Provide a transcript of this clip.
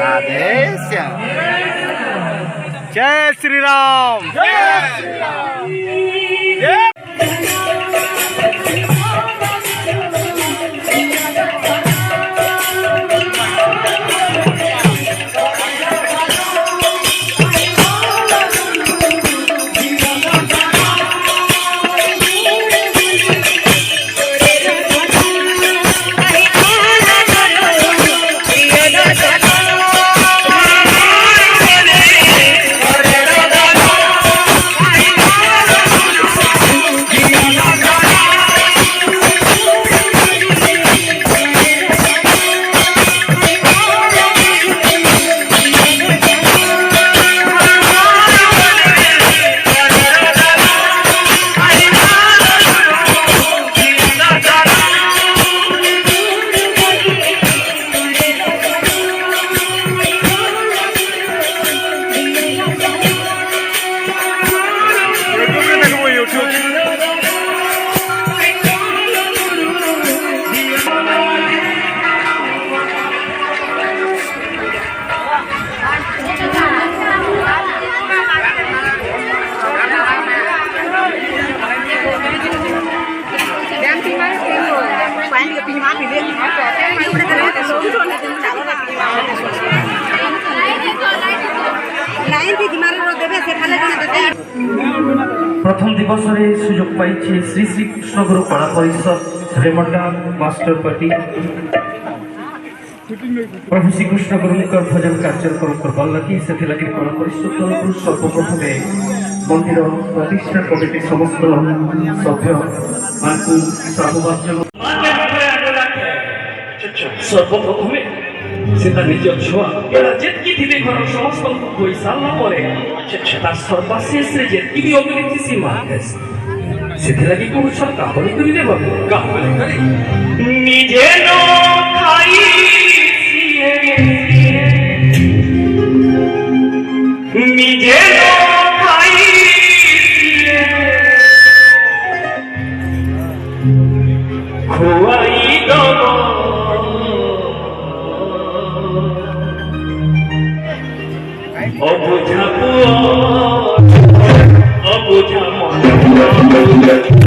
राधे श्याम। जय श्री राम। जय श्री राम। जय प्रथम दिवस में सुजोग पाई श्री श्री कृष्ण गुरु कला परिषद रेमंडा मास्टर पार्टी प्रभु श्रीकृष्ण गुरु भजन कार्यक्रम करवार लगी से कला परिषद तरफ सर्वप्रथम मंदिर प्रतिष्ठा कमिटी समस्त सभ्य सर्वप्रथम से निज छुआ जेतकी थी घर समस्त कोई सारा पर सर्वशेष जेतकी भी अग्नि सी मारे से कौन सब गाहरी कर निजे निजे खुआई दब अबुझा मन